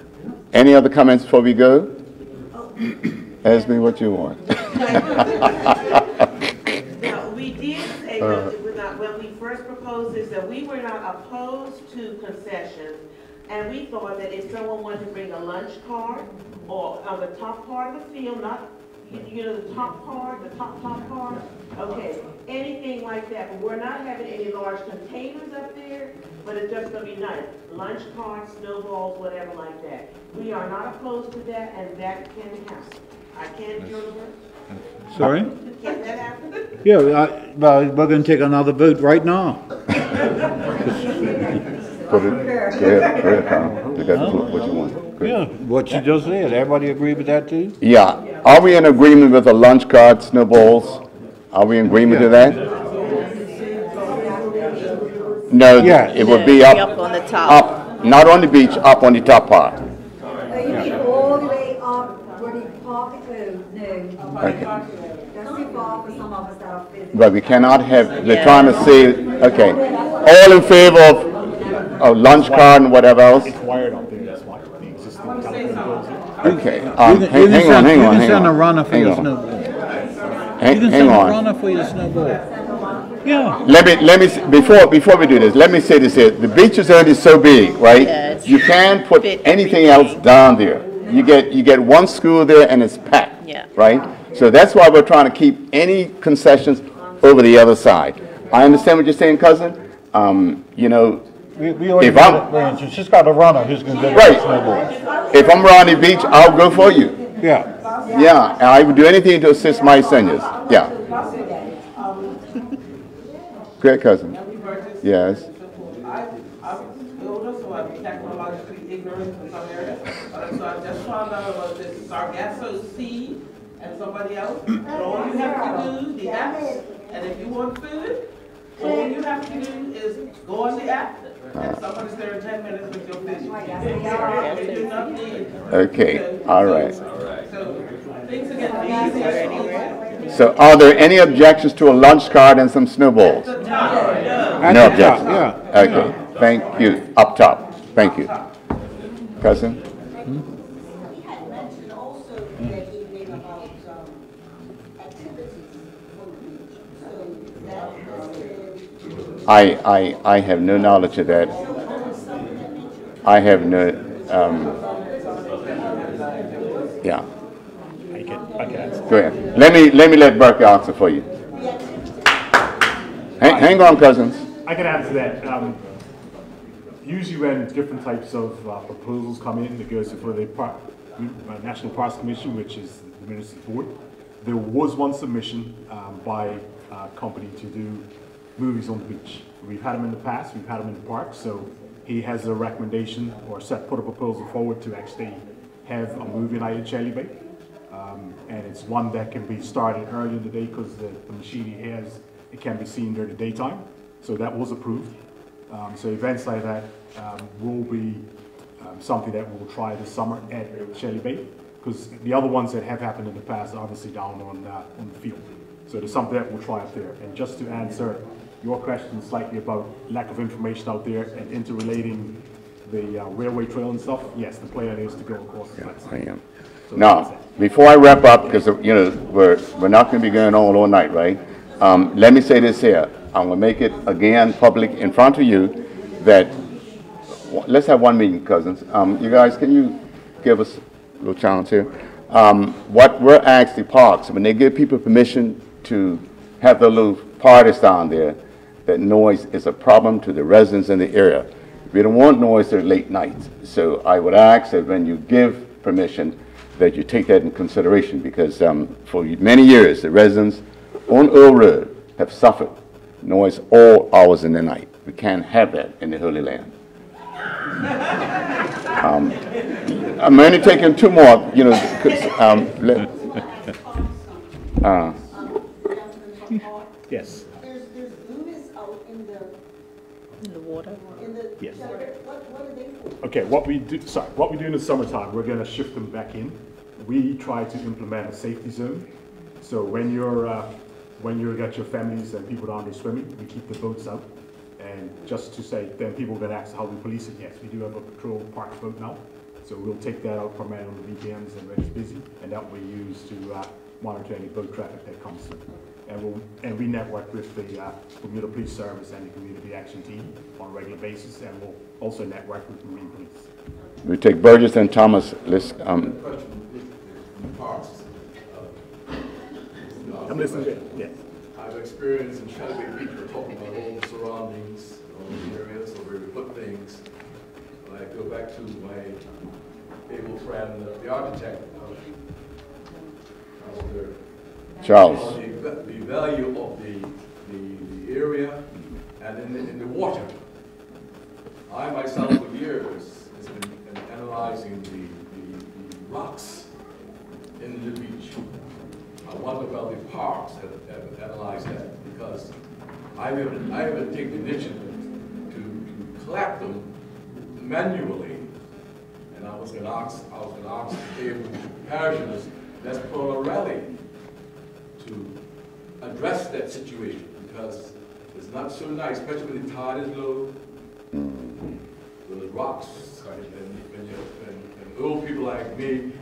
Any other comments before we go? Esme, what you want? Now, we did say when we first proposed this that we were not opposed to concessions, and we thought that if someone wanted to bring a lunch cart or on the top part of the field, not the top part, okay, anything like that. But we're not having any large containers up there, but it's just going to be nice. Lunch carts, snowballs, whatever like that. We are not opposed to that, and that can happen. I can't do it. Sorry? Can that happen? Yeah, we're going to take another vote right now. Go ahead, Carl. You got what you want. Yeah, what you just said. Everybody agree with that too? Yeah. Are we in agreement with the lunch cart, snowballs? Are we in agreement to that? No, yeah. It would be up on the top. Up, not on the beach, up on the top part. You mean all the way up where the park is? No. Okay. That's too far for some of us that are physically. But we cannot have, they're trying to say, okay, all in favor of lunch cart and whatever else? It's wired up there, that's why. The existing Okay, hang on. You can send a runner for your snowball. Hang on. You can send a runner for your snowball. Yeah. Let me before we do this, let me say this here. The beach is already so big, right? Yeah, you can't put anything else down there. You get one school there and it's packed. Yeah. Right? So that's why we're trying to keep any concessions over the other side. I understand what you're saying, cousin. We already it's just got a runner who's going to go right. to snowball. If I'm around the beach, I'll go for you. Yeah. Yeah, and I would do anything to assist my seniors. Yeah. Great cousin. Yes. I'm older, so I'm technologically ignorant in some areas. So I just found out about this Sargasso seed and somebody else. So all you have to do, the apps, and if you want food, all you have to do is go on the app, And someone's there in 10 minutes with your fish. They do not need. Okay, all right. So things are getting easier. So are there any objections to a lunch cart and some snowballs? At No the top, objections? yeah. Okay, thank you. Up top, thank you. Cousin? We had mentioned also that evening about activities on the beach. So that has been. I have no knowledge of that. I have no, yeah. I can answer. Go ahead. Let me let Burke answer for you. Hang on, cousins. I can answer that. Usually when different types of proposals come in, it goes before the National Parks Commission, which is the Minister's Board. There was one submission by a company to do movies on the beach. We've had them in the past, we've had them in the park, so he has a recommendation or put a proposal forward to actually have a movie night at Shelly Bay. And it's one that can be started early in the day because the machine he has, it can be seen during the daytime. So that was approved. So events like that will be something that we'll try this summer at Shelly Bay, because the other ones that have happened in the past are obviously down on the field. So there's something that we'll try up there. And just to answer your question slightly about lack of information out there and interrelating the railway trail and stuff, yes, the plan is to go across the fence. I am. Now, before I wrap up, because we're not going to be going on all night, right? Let me say this here. I'm going to make it again public in front of you that let's have one meeting, cousins. You guys, can you give us a little challenge here? What we're asking parks, when they give people permission to have their little parties down there, that noise is a problem to the residents in the area. We don't want noise at late nights. So I would ask that when you give permission, that you take that in consideration, because for many years, the residents on Earl Road have suffered noise all hours in the night. We can't have that in the Holy Land. I'm only taking two more, yes. There's movies out in the water. Yes. What are they for? Okay, what we do in the summertime, we're going to shift them back in. We try to implement a safety zone. So when you got your families and people down there swimming, we keep the boats out. And just to say, then people are going to ask how we police it. Yes, we do have a patrol park boat now. So we'll take that out primarily on the weekends and when it's busy, and that will be used to monitor any boat traffic that comes through. And we network with the Bermuda Police Service and the Community Action Team on a regular basis, and we'll also network with Marine Police. We take Burgess and Thomas. Let's. I'm listening. Yes. I've experienced in Shelly Beach, we're talking about all the surroundings, all the areas where we put things. I go back to my able friend, the architect, Charles. The value of the area and in the water. I myself for years has been analyzing the rocks in the beach. I wonder about the parks have analyzed that, because I haven't taken the initiative to collect them manually. And I was going to ask the parishes, let's put a rally to address that situation, because it's not so nice, especially when the tide is low. Those rocks, and old people like me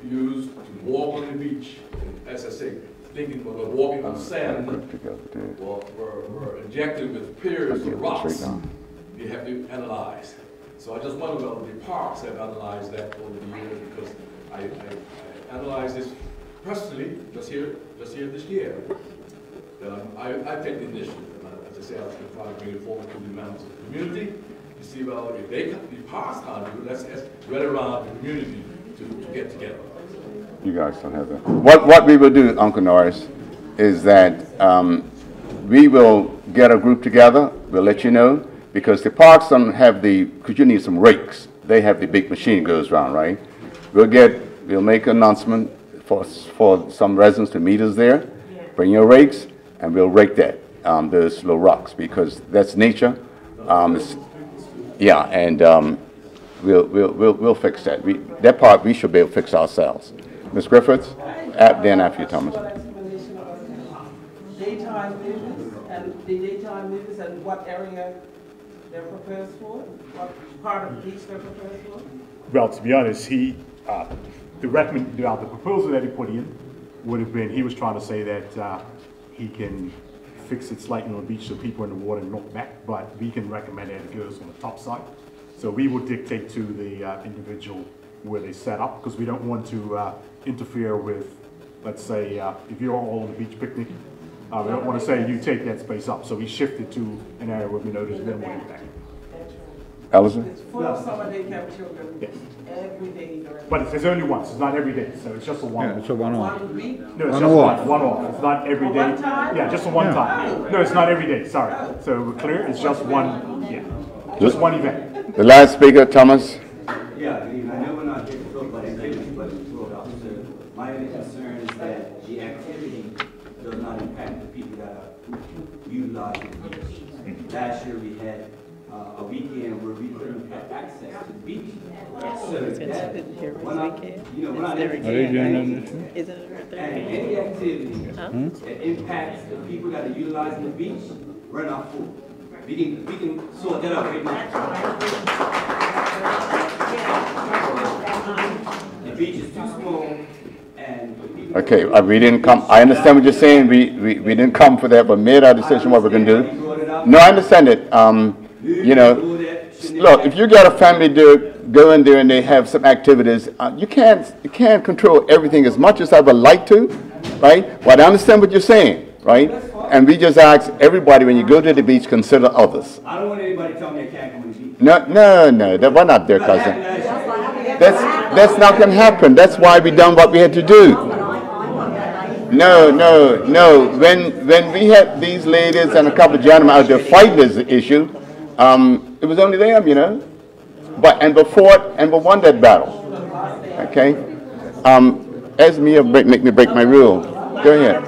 used to walk on the beach, and as I say, thinking we're walking on sand, were injected with piers of rocks. You have to analyze. So I just wonder whether the parks have analyzed that over the years, because I analyzed this personally just here this year. I take the initiative. As I say, I was going to try to bring it forward to the members of the community to see, well, if the parks can't do it, let's spread around the community to get together. You guys don't have that. What we will do, Uncle Norris, is that we will get a group together. We'll let you know, because the parks don't have because you need some rakes. They have the big machine goes around, right? We'll make an announcement for some residents to meet us there. Bring your rakes, and we'll rake those little rocks, because that's nature. Yeah, and we'll fix that. That part we should be able to fix ourselves. Ms. Griffiths, then after you, Thomas. Daytime movements and the daytime movements and what area they're proposed for? What part of the beach they're proposed for? Well, to be honest, the proposal that he put in would have been, he was trying to say that he can fix it slightly on the beach so people in the water knock back, but we can recommend that it goes on the top side. So we will dictate to the individual where they set up, because we don't want to interfere with, let's say, if you're all on the beach picnicking, we don't want to say you take that space up. So we shifted to an area where we know there's minimal impact. Ellison? It's full of summer day camp children every day. But it's only once. It's not every day. So it's just a one. Yeah, it's a one-off. One week? No, it's just one off. It's not every day. One time? Yeah, just a one time. No, it's not every day. Sorry. So we're clear. It's just one. Yeah, just one event. The last speaker, Thomas. Yeah, I know we're not here to talk about activity, but my only concern is that the activity does not impact the people that are utilizing the beach. Last year we had a weekend where we couldn't have access to the beach. So that, we're not entertaining any activity that impacts the people that are utilizing the beach, we're not for. We can sort that out right now. The beach is too small. Okay, we didn't come. I understand what you're saying. We didn't come for that, but made our decision what we're going to do. No, I understand it. You know, look, if you got a family to go in there and they have some activities, you can't control everything as much as I would like to, right? But I understand what you're saying, right? And we just ask everybody, when you go to the beach, consider others. I don't want anybody telling me I can't go to the beach. No, we're not there, cousin. That's not going to happen. That's why we done what we had to do. No. When we had these ladies and a couple of gentlemen out there fighting this issue, it was only them, you know. And we won that battle. Okay. Esme, make me break my rule. Go ahead.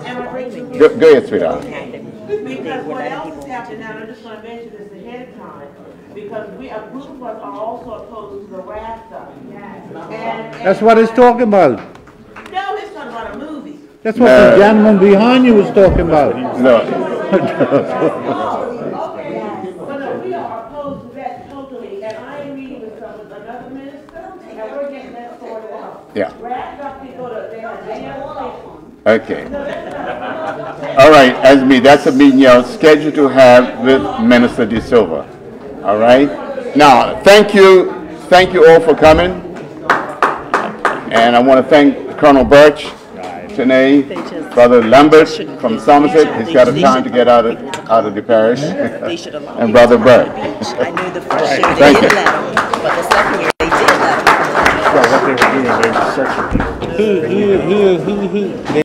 Go ahead, sweetheart. Because what else is happening now, I'm just going to mention this ahead of time, because a group of us are also opposed to the raft stuff. That's what it's talking about. No, it's talking about a movie. That's what the gentleman behind you was talking about. No. But no, we are opposed to that totally, and I am meeting with another minister, and we're getting that sorted out. Yeah. Raft stuff can go to, they have Okay. All right, Esme, that's a meeting you're scheduled to have with Minister De Silva. All right. Now, thank you all for coming. And I want to thank Colonel Birch, Tanae, Brother Lambert from Somerset. He's got a time to get out of the parish. And Brother Birch. I knew the first year they didn't let them, but the second year they did let them. Well, what they were doing, they were searching. He